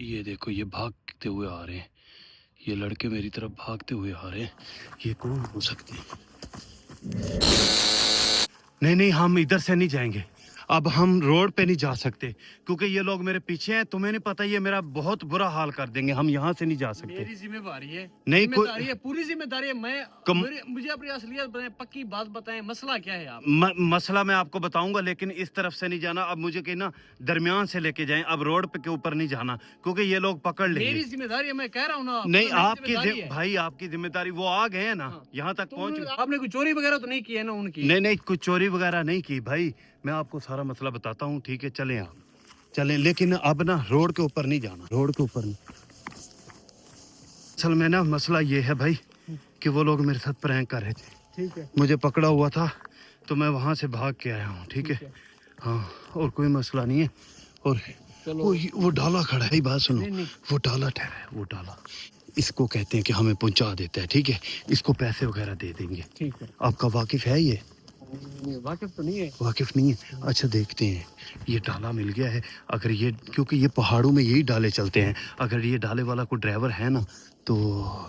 ये देखो, ये भागते हुए आ रहे हैं। ये लड़के मेरी तरफ भागते हुए आ रहे हैं। ये कौन हो सकते हैं? नहीं नहीं, हम इधर से नहीं जाएंगे। अब हम रोड पे नहीं जा सकते क्योंकि ये लोग मेरे पीछे हैं। तुम्हें नहीं पता, ये मेरा बहुत बुरा हाल कर देंगे। हम यहाँ से नहीं जा सकते। मेरी जिम्मेदारी है। नहीं, जिम्मेदारी है, पूरी जिम्मेदारी है। कम- मुझे अपनी असलियत बताएं, पक्की बात बताएं, मसला क्या है आप? मसला मैं आपको बताऊंगा, लेकिन इस तरफ से नहीं जाना। अब मुझे कहना दरमियान से लेके जाएं। अब रोड पे के ऊपर नहीं जाना क्योंकि ये लोग पकड़ लेंगे। मेरी जिम्मेदारी है, मैं कह रहा हूँ ना। नहीं, आपकी भाई आपकी जिम्मेदारी। वो आ गए हैं ना, हाँ। यहाँ तक तो पहुंच। आपने कोई चोरी वगैरह तो नहीं की है ना उनकी? नहीं नहीं, कुछ चोरी वगैरह नहीं की भाई। मैं आपको सारा मसला बताता हूँ, ठीक है? चलें आप, चलें, लेकिन अब ना रोड के ऊपर नहीं जाना, रोड के ऊपर नहीं। असल में ना मसला ये है भाई कि वो लोग मेरे साथ प्रैंक कर रहे थे। ठीक है। मुझे पकड़ा हुआ था तो मैं वहां से भाग के आया हूँ, ठीक है? हाँ, और कोई मसला नहीं है। और वो डाला खड़ा है। बात सुनो, वो डाला ठहरा है, वो डाला। इसको कहते हैं कि हमें पहुंचा देता है, ठीक है? इसको पैसे वगैरह दे देंगे। ठीक है। आपका वाकिफ है ये? वाकिफ तो नहीं है। वाकिफ नहीं है? अच्छा, देखते हैं। ये डाला मिल गया है। अगर ये, क्योंकि ये पहाड़ों में यही डाले चलते हैं, अगर ये डाले वाला कोई ड्राइवर है ना, तो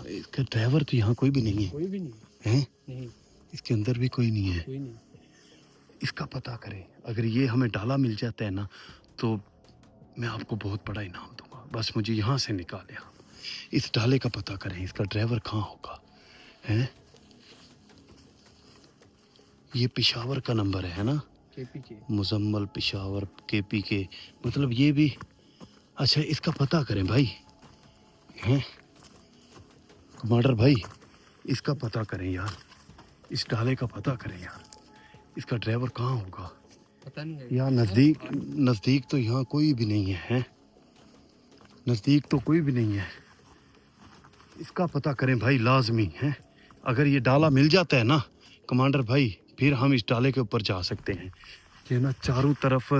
इसका ड्राइवर तो यहाँ कोई भी नहीं है। कोई भी नहीं है? नहीं, इसके अंदर भी कोई नहीं है। कोई नहीं। इसका पता करें। अगर ये हमें डाला मिल जाता है ना, तो मैं आपको बहुत बड़ा इनाम दूंगा। बस मुझे यहाँ से निकाले आप। इस डाले का पता करें, इसका ड्राइवर कहाँ होगा। हैं? ये पेशावर का नंबर है ना? केपी के। मुजम्मल पेशावर केपी के, मतलब ये भी। अच्छा, इसका पता करें भाई। हैं कमांडर भाई, इसका पता करें यार। इस डाले का पता करें यार। इसका ड्राइवर कहाँ होगा? पता नहीं है यार नज़दीक तो यहाँ कोई भी नहीं है, हैं? नज़दीक तो कोई भी नहीं है। इसका पता करें भाई, लाजमी है। अगर ये डाला मिल जाता है ना कमांडर भाई, फिर हम इस डाले के ऊपर जा सकते हैं। ये ना चारों तरफ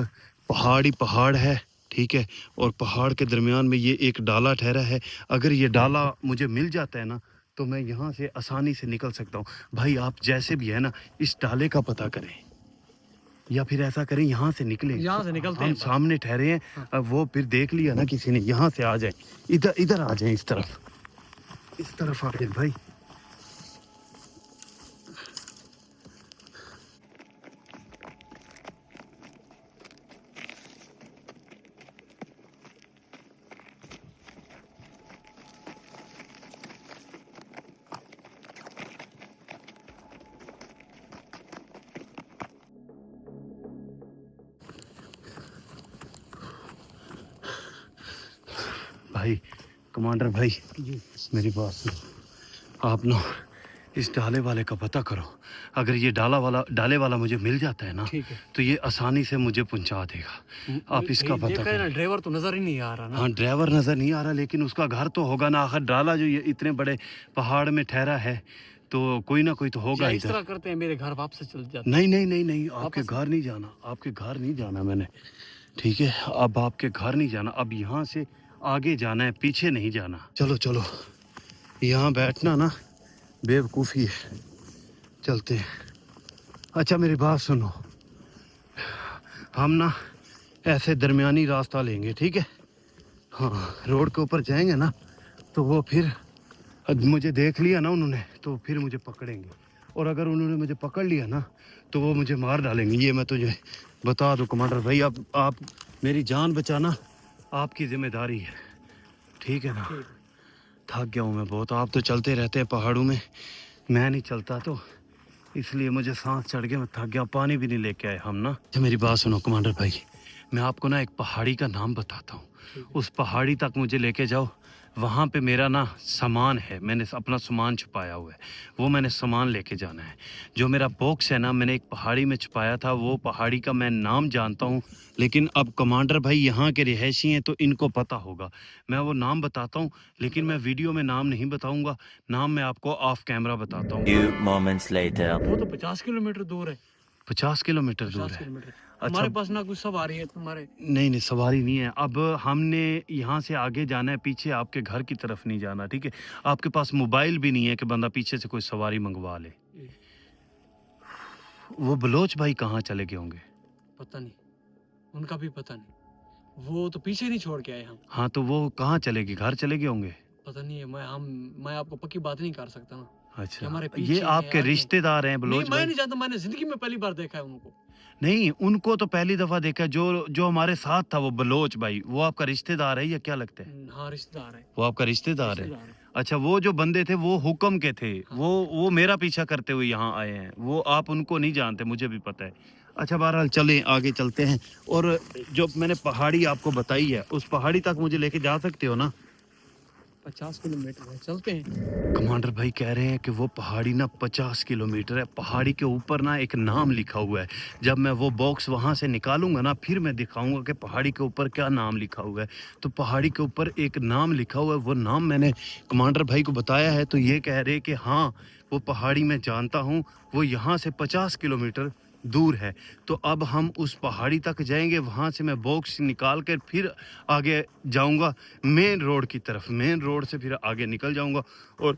पहाड़ ही पहाड़ है, ठीक है? और पहाड़ के दरमियान में ये एक डाला ठहरा है। अगर ये डाला मुझे मिल जाता है ना, तो मैं यहाँ से आसानी से निकल सकता हूँ। भाई आप जैसे भी है ना, इस डाले का पता करें, या फिर ऐसा करें यहाँ से निकलें। यहाँ से निकलते हम हैं। सामने ठहरे हैं। अब वो फिर देख लिया ना किसी ने, यहाँ से आ जाए। इधर इधर आ जाए, इस तरफ आ जाए भाई। भाई कमांडर भाई जी, मेरी बात सुनो। आप ना इस डाले वाले का पता करो। अगर ये डाले वाला मुझे मिल जाता है ना, तो ये आसानी से मुझे पहुंचा देगा। आप इसका पता करें। ड्राइवर तो नजर ही नहीं आ रहा ना। हाँ, ड्राइवर नजर नहीं आ रहा, लेकिन उसका घर तो होगा ना। आखिर डाला जो ये इतने बड़े पहाड़ में ठहरा है, तो कोई ना कोई तो होगा। इस तरह करते हैं, मेरे घर वापस चल जाते। नहीं नहीं नहीं नहीं, आपके घर नहीं जाना, आपके घर नहीं जाना मैंने, ठीक है? अब आपके घर नहीं जाना। अब यहाँ से आगे जाना है, पीछे नहीं जाना। चलो चलो, यहाँ बैठना ना बेवकूफ़ी है। चलते हैं। अच्छा मेरी बात सुनो, हम ना ऐसे दरमियानी रास्ता लेंगे, ठीक है? हाँ, रोड के ऊपर जाएंगे ना, तो वो फिर मुझे देख लिया ना उन्होंने, तो फिर मुझे पकड़ेंगे। और अगर उन्होंने मुझे पकड़ लिया ना, तो वो मुझे मार डालेंगे। ये मैं तुझे बता दूं कमांडर भाई। अब आप मेरी जान बचाना आपकी जिम्मेदारी है, ठीक है ना? थक गया हूँ मैं बहुत। आप तो चलते रहते हैं पहाड़ों में, मैं नहीं चलता, तो इसलिए मुझे सांस चढ़ गया, मैं थक गया। पानी भी नहीं लेके आए हम ना। अच्छा मेरी बात सुनो कमांडर भाई, मैं आपको ना एक पहाड़ी का नाम बताता हूँ। उस पहाड़ी तक मुझे लेके जाओ। वहाँ पे मेरा ना सामान है, मैंने अपना सामान छुपाया हुआ है। वो मैंने सामान लेके जाना है। जो मेरा बॉक्स है ना, मैंने एक पहाड़ी में छुपाया था। वो पहाड़ी का मैं नाम जानता हूँ, लेकिन अब कमांडर भाई यहाँ के रिहायशी हैं, तो इनको पता होगा। मैं वो नाम बताता हूँ, लेकिन मैं वीडियो में नाम नहीं बताऊँगा। नाम मैं आपको ऑफ कैमरा बताता हूँ। Few moments later. वो तो 50 किलोमीटर दूर है। 50 किलोमीटर दूर 50 है? किलोमीटर। अच्छा, हमारे पास ना कुछ सवारी है तुम्हारे। नहीं नहीं, सवारी नहीं है। अब हमने यहाँ से आगे जाना है, पीछे आपके घर की तरफ नहीं जाना, ठीक है? आपके पास मोबाइल भी नहीं है कि बंदा पीछे से कोई सवारी मंगवा ले। वो बलोच भाई कहाँ चले गए होंगे? पता नहीं, उनका भी पता नहीं। वो तो पीछे नहीं छोड़ के आए हम। हाँ तो वो कहाँ चलेगी, घर चले गए होंगे। पता नहीं है, मैं आपको पक्की बात नहीं कर सकता ना कि अच्छा, हमारे ये पीछे हैं, आपके आगे हैं। रिश्तेदार हैं नहीं, बलोच मैं भाई? नहीं जानता, मैंने जिंदगी में पहली बार देखा है उनको। नहीं, उनको तो पहली दफा देखा। जो जो हमारे साथ था वो बलोच भाई, वो आपका रिश्तेदार है या क्या लगता है? हाँ, रिश्तेदार है। वो आपका रिश्तेदार है? रिश्तेदार है। अच्छा, वो जो बंदे थे वो हुक्म के थे, हाँ। वो मेरा पीछा करते हुए यहाँ आए हैं। वो आप उनको नहीं जानते, मुझे भी पता है। अच्छा बहरहाल चलें, आगे चलते हैं। और जो मैंने पहाड़ी आपको बताई है, उस पहाड़ी तक मुझे लेके जा सकते हो ना? 50 किलोमीटर है, चलते हैं। कमांडर भाई कह रहे हैं कि वो पहाड़ी ना 50 किलोमीटर है। पहाड़ी के ऊपर ना एक नाम लिखा हुआ है। जब मैं वो बॉक्स वहाँ से निकालूंगा ना, फिर मैं दिखाऊंगा कि पहाड़ी के ऊपर क्या नाम लिखा हुआ है। तो पहाड़ी के ऊपर एक नाम लिखा हुआ है, वो नाम मैंने कमांडर भाई को बताया है। तो ये कह रहे कि हाँ, वो पहाड़ी मैं जानता हूँ, वो यहाँ से 50 किलोमीटर दूर है। तो अब हम उस पहाड़ी तक जाएंगे, वहाँ से मैं बॉक्स निकाल कर फिर आगे जाऊंगा मेन रोड की तरफ। मेन रोड से फिर आगे निकल जाऊंगा। और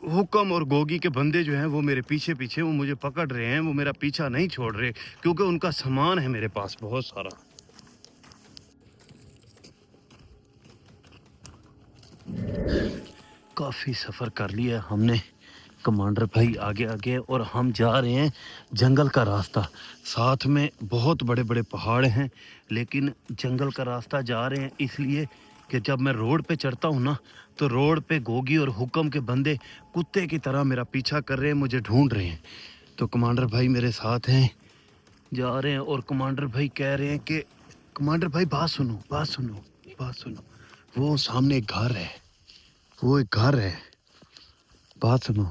हुक्म और गोगी के बंदे जो हैं वो मेरे पीछे पीछे, वो मुझे पकड़ रहे हैं, वो मेरा पीछा नहीं छोड़ रहे, क्योंकि उनका सामान है मेरे पास बहुत सारा। काफ़ी सफ़र कर लिया हमने कमांडर भाई, आगे आगे, और हम जा रहे हैं जंगल का रास्ता। साथ में बहुत बड़े बड़े पहाड़ हैं, लेकिन जंगल का रास्ता जा रहे हैं इसलिए कि जब मैं रोड पे चढ़ता हूँ ना, तो रोड पे गोगी और हुक्म के बंदे कुत्ते की तरह मेरा पीछा कर रहे हैं, मुझे ढूंढ रहे हैं। तो कमांडर भाई मेरे साथ हैं, जा रहे हैं। और कमांडर भाई कह रहे हैं कि कमांडर भाई बात सुनो, बात सुनो, बात सुनो। वो सामने एक घर है, वो एक घर है, बात सुनो।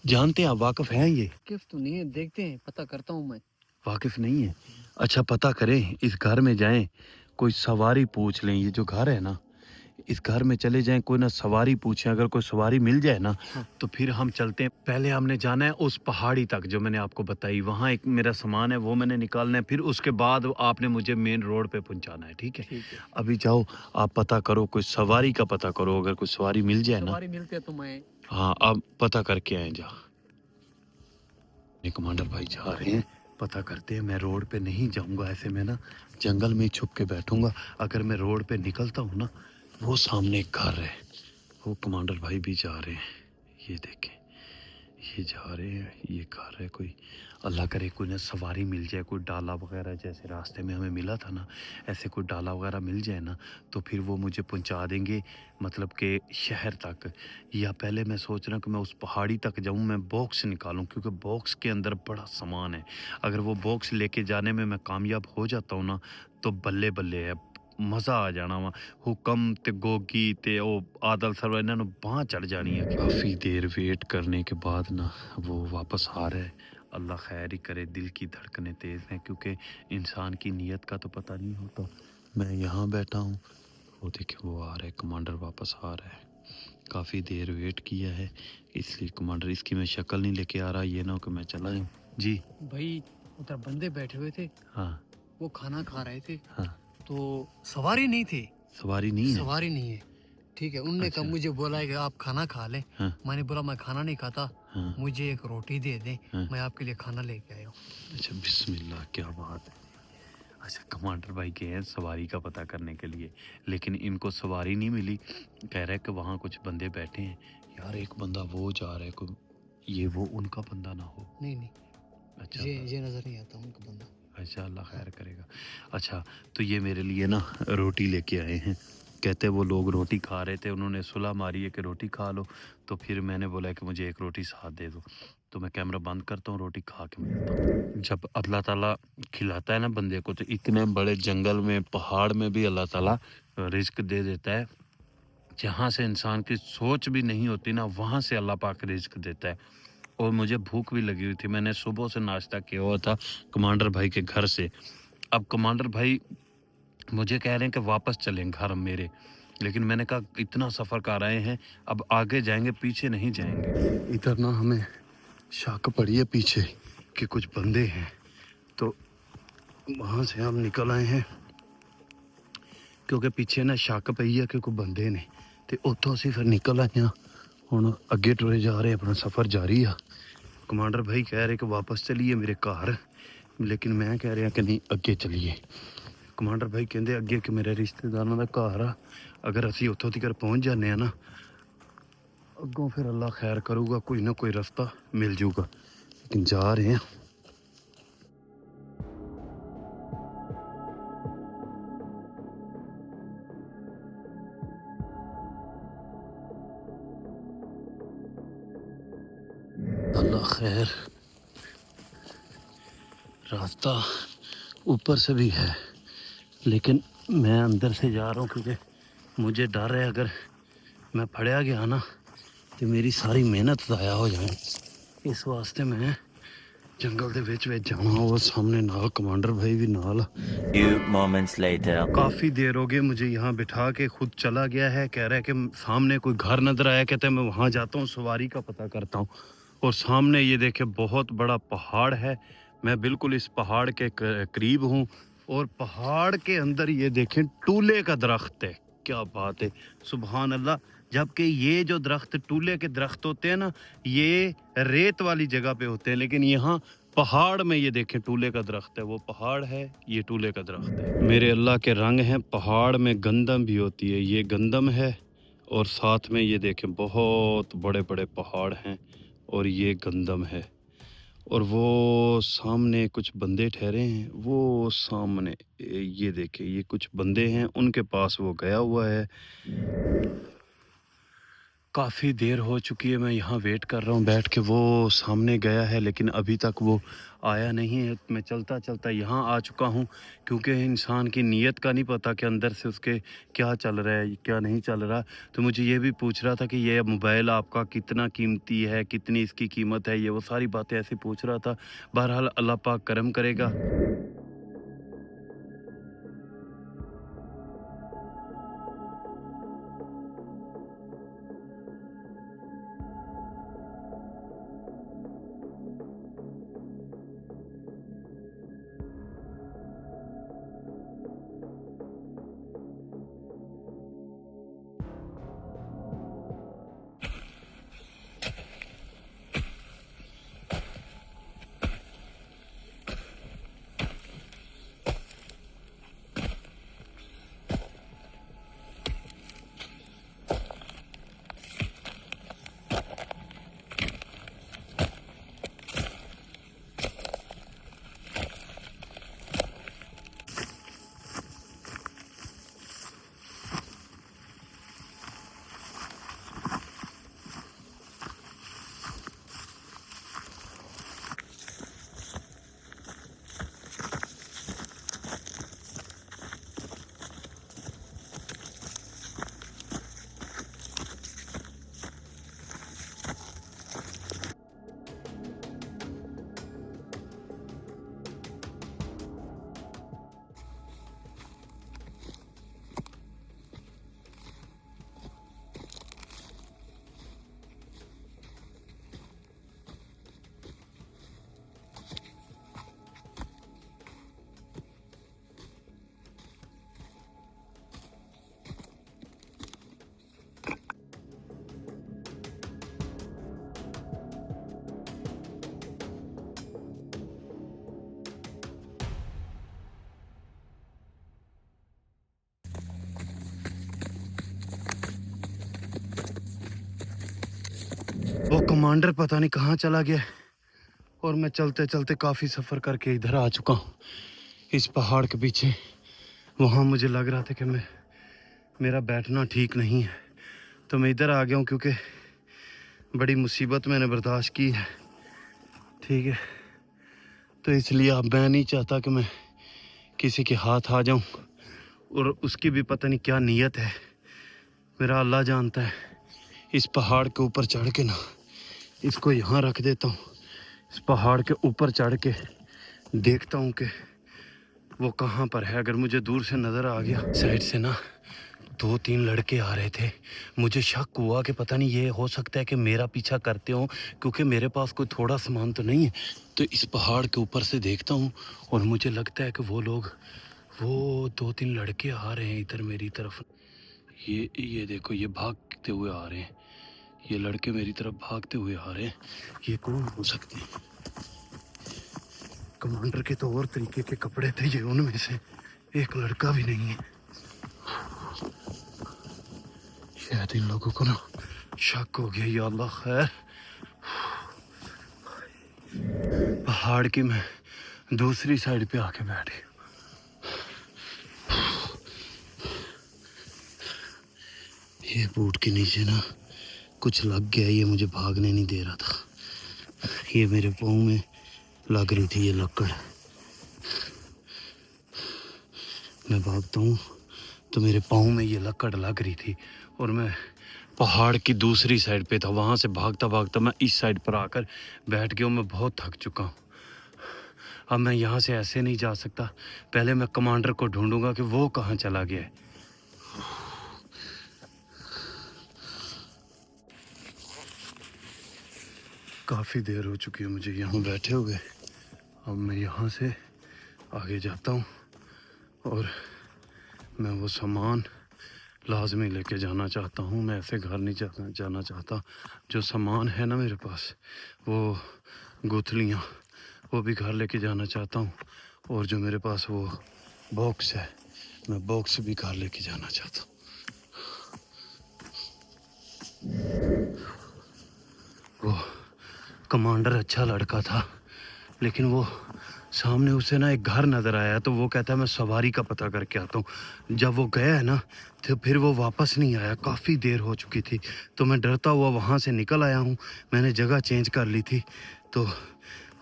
जानते हैं आप, वाकिफ हैं ये? किफ तो नहीं है, देखते हैं, पता करता हूँ मैं। वाकिफ नहीं है? अच्छा, पता करें, इस घर में जाएं, कोई सवारी पूछ लें। ये जो घर है ना, इस घर में चले जाएं, कोई ना सवारी पूछें। अगर कोई सवारी मिल जाए ना, हाँ। तो फिर हम चलते हैं। पहले हमने जाना है उस पहाड़ी तक जो मैंने आपको बताई, वहाँ एक मेरा सामान है, वो मैंने निकालना है। फिर उसके बाद आपने मुझे मेन रोड पे पहुँचाना है, ठीक है? ठीक है। अभी जाओ, आप पता करो, कोई सवारी का पता करो। अगर कोई सवारी मिल जाए ना, सवारी मिलते है तो मैं। हाँ, आप पता करके आए जा। ये कमांडर भाई जा रहे हैं, पता करते हैं। मैं रोड पे नहीं जाऊंगा ऐसे में ना, जंगल में ही छुप के बैठूंगा। अगर मैं रोड पे निकलता हूँ ना, वो सामने एक घर है, वो कमांडर भाई भी जा रहे हैं। ये देखें, ये जा रहे हैं, ये घर है। कोई अल्लाह करे कोई ना सवारी मिल जाए, कोई डाला वगैरह जैसे रास्ते में हमें मिला था ना, ऐसे कोई डाला वगैरह मिल जाए ना, तो फिर वो मुझे पहुंचा देंगे, मतलब कि शहर तक। या पहले मैं सोच रहा हूँ कि मैं उस पहाड़ी तक जाऊँ, मैं बॉक्स निकालूं, क्योंकि बॉक्स के अंदर बड़ा सामान है। अगर वो बॉक्स लेके जाने में मैं कामयाब हो जाता हूँ ना, तो बल्ले बल्ले है, मज़ा आ जाना वा। हुक्म ते गोगी ते ओ आदल सरवर इन्हां नूं बांह चढ़ जानी है। काफ़ी देर वेट करने के बाद ना वो वापस आ रहा है। अल्लाह खैर ही करे, दिल की धड़कनें तेज़ हैं, क्योंकि इंसान की नीयत का तो पता नहीं होता। मैं यहाँ बैठा हूँ, वो देखिए वो आ रहा है, कमांडर वापस आ रहा है। काफ़ी देर वेट किया है, इसलिए कमांडर, इसकी मैं शक्ल नहीं लेके आ रहा, ये ना हो कि मैं चला जाऊँ। जी भाई, उधर बंदे बैठे हुए थे, हाँ वो खाना खा रहे थे। हाँ। तो सवारी नहीं थे। सवारी नहीं है? सवारी नहीं है, ठीक है। उनने कहा, अच्छा। मुझे बोला है कि आप खाना खा लें। हाँ मैंने बोला मैं खाना नहीं खाता, हाँ। मुझे एक रोटी दे दें, हाँ। मैं आपके लिए खाना लेके आया हूँ। अच्छा, बिस्मिल्लाह, क्या बात है। अच्छा, कमांडर भाई गए हैं सवारी का पता करने के लिए, लेकिन इनको सवारी नहीं मिली। कह रहे हैं कि वहाँ कुछ बंदे बैठे हैं। यार एक बंदा वो जा रहा है, को ये वो उनका बंदा ना हो? नहीं नहीं, अच्छा ये नजर नहीं आता उनका बंदा। अच्छा, अल्लाह खैर करेगा। अच्छा, तो ये मेरे लिए ना रोटी लेके आए हैं। कहते वो लोग रोटी खा रहे थे, उन्होंने सुलह मारी है कि रोटी खा लो। तो फिर मैंने बोला कि मुझे एक रोटी साथ दे दो। तो मैं कैमरा बंद करता हूँ, रोटी खा के मिलता हूँ। जब अल्लाह ताला खिलाता है ना बंदे को, तो इतने बड़े जंगल में, पहाड़ में भी अल्लाह ताला रिस्क दे देता है। जहाँ से इंसान की सोच भी नहीं होती ना, वहाँ से अल्लाह पाक रिस्क देता है। और मुझे भूख भी लगी हुई थी, मैंने सुबह से नाश्ता किया हुआ था कमांडर भाई के घर से। अब कमांडर भाई मुझे कह रहे हैं कि वापस चलें घर मेरे, लेकिन मैंने कहा इतना सफ़र कर आए हैं, अब आगे जाएंगे, पीछे नहीं जाएंगे। इधर ना हमें शक पड़ी है पीछे कि कुछ बंदे हैं, तो वहाँ से हम निकल आए हैं, क्योंकि पीछे ना शक पई है कि कोई बंदे ने। तो उत्थों असीं फिर निकल आए हैं, हुण अगे टुरे जा रहे हैं, अपना सफ़र जारी है। कमांडर भाई कह रहे कि वापस चलिए मेरे घर, लेकिन मैं कह रहा कि नहीं, अगे चलिए। कमांडर भाई कहते अगे कि मेरे रिश्तेदारों का घर आ, अगर असी उतों तक पहुँच जाने ना अगों फिर अल्लाह खैर करूगा, कोई ना कोई रास्ता मिल जूगा। लेकिन जा रहे हैं। अल्लाह खैर, रास्ता ऊपर से भी है लेकिन मैं अंदर से जा रहा हूँ क्योंकि मुझे डर है अगर मैं फड़या गया ना तो मेरी सारी मेहनत ज़ाया हो जाए। इस वास्ते मैं जंगल दे विच जाना। और सामने नाल कमांडर भाई भी नाल। Few moments later. काफ़ी देर हो गई मुझे यहाँ बिठा के खुद चला गया है, कह रहा है कि सामने कोई घर नज़र आया, कहते हैं मैं वहाँ जाता हूँ सवारी का पता करता हूँ। और सामने ये देखे बहुत बड़ा पहाड़ है, मैं बिल्कुल इस पहाड़ के करीब हूँ। और पहाड़ के अंदर ये देखें टूले का दरख्त है, क्या बात है, सुभान अल्लाह। जबकि ये जो दरख्त टूले के दरख्त होते हैं ना, ये रेत वाली जगह पे होते हैं, लेकिन यहाँ पहाड़ में ये देखें टूले का दरख्त है। वो पहाड़ है, ये टूले का दरख्त है। मेरे अल्लाह के रंग हैं, पहाड़ में गंदम भी होती है, ये गंदम है। और साथ में ये देखें बहुत बड़े बड़े पहाड़ हैं और ये गंदम है। और वो सामने कुछ बंदे ठहरे हैं, वो सामने ये देखें, ये कुछ बंदे हैं, उनके पास वो गया हुआ है। काफ़ी देर हो चुकी है, मैं यहाँ वेट कर रहा हूँ बैठ के। वो सामने गया है लेकिन अभी तक वो आया नहीं है। मैं चलता चलता यहाँ आ चुका हूँ क्योंकि इंसान की नीयत का नहीं पता कि अंदर से उसके क्या चल रहा है क्या नहीं चल रहा। तो मुझे ये भी पूछ रहा था कि ये मोबाइल आपका कितना कीमती है, कितनी इसकी कीमत है, ये वो सारी बातें ऐसे पूछ रहा था। बहरहाल अल्लाह पाक करम करेगा। वो कमांडर पता नहीं कहाँ चला गया और मैं चलते चलते काफ़ी सफ़र करके इधर आ चुका हूँ इस पहाड़ के पीछे। वहाँ मुझे लग रहा था कि मेरा बैठना ठीक नहीं है, तो मैं इधर आ गया हूँ क्योंकि बड़ी मुसीबत मैंने बर्दाश्त की है, ठीक है। तो इसलिए अब मैं नहीं चाहता कि मैं किसी के हाथ आ जाऊँ, और उसकी भी पता नहीं क्या नीयत है, मेरा अल्लाह जानता है। इस पहाड़ के ऊपर चढ़ के ना इसको यहाँ रख देता हूँ, इस पहाड़ के ऊपर चढ़ के देखता हूँ कि वो कहाँ पर है। अगर मुझे दूर से नज़र आ गया, साइड से ना 2-3 लड़के आ रहे थे, मुझे शक हुआ कि पता नहीं ये हो सकता है कि मेरा पीछा करते हो, क्योंकि मेरे पास कोई थोड़ा सामान तो नहीं है। तो इस पहाड़ के ऊपर से देखता हूँ और मुझे लगता है कि वो 2-3 लड़के आ रहे हैं इधर मेरी तरफ। ये देखो, ये भागते हुए आ रहे हैं, ये लड़के मेरी तरफ भागते हुए आ रहे हैं। ये कौन हो सकते हैं? कमांडर के तो और तरीके के कपड़े थे, ये उनमें से एक लड़का भी नहीं है। शायद इन लोगों को ना शक हो गया। या अल्लाह खैर। पहाड़ की मैं दूसरी साइड पे आके बैठ गया। ये बूट के नीचे ना कुछ लग गया, ये मुझे भागने नहीं दे रहा था। ये मेरे पाँव में लग रही थी ये लकड़। मैं भागता हूँ तो मेरे पाँव में ये लकड़ लग रही थी और मैं पहाड़ की दूसरी साइड पे था। वहाँ से भागता भागता मैं इस साइड पर आकर बैठ गया हूँ। मैं बहुत थक चुका हूँ। अब मैं यहाँ से ऐसे नहीं जा सकता। पहले मैं कमांडर को ढूंढूंगा कि वो कहाँ चला गया है। काफ़ी देर हो चुकी है मुझे यहाँ बैठे हुए। अब मैं यहाँ से आगे जाता हूँ और मैं वो सामान लाजमी लेके जाना चाहता हूँ। मैं ऐसे घर नहीं जाना चाहता। जो सामान है ना मेरे पास, वो गुथलियाँ, वो भी घर लेके जाना चाहता हूँ। और जो मेरे पास वो बॉक्स है, मैं बॉक्स भी घर लेके जाना चाहता हूँ। वो कमांडर अच्छा लड़का था, लेकिन वो सामने उसे ना एक घर नज़र आया तो वो कहता है मैं सवारी का पता करके आता हूँ। जब वो गया है ना तो फिर वो वापस नहीं आया। काफ़ी देर हो चुकी थी तो मैं डरता हुआ वहाँ से निकल आया हूँ। मैंने जगह चेंज कर ली थी। तो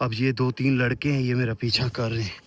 अब ये 2-3 लड़के हैं, ये मेरा पीछा कर रहे हैं।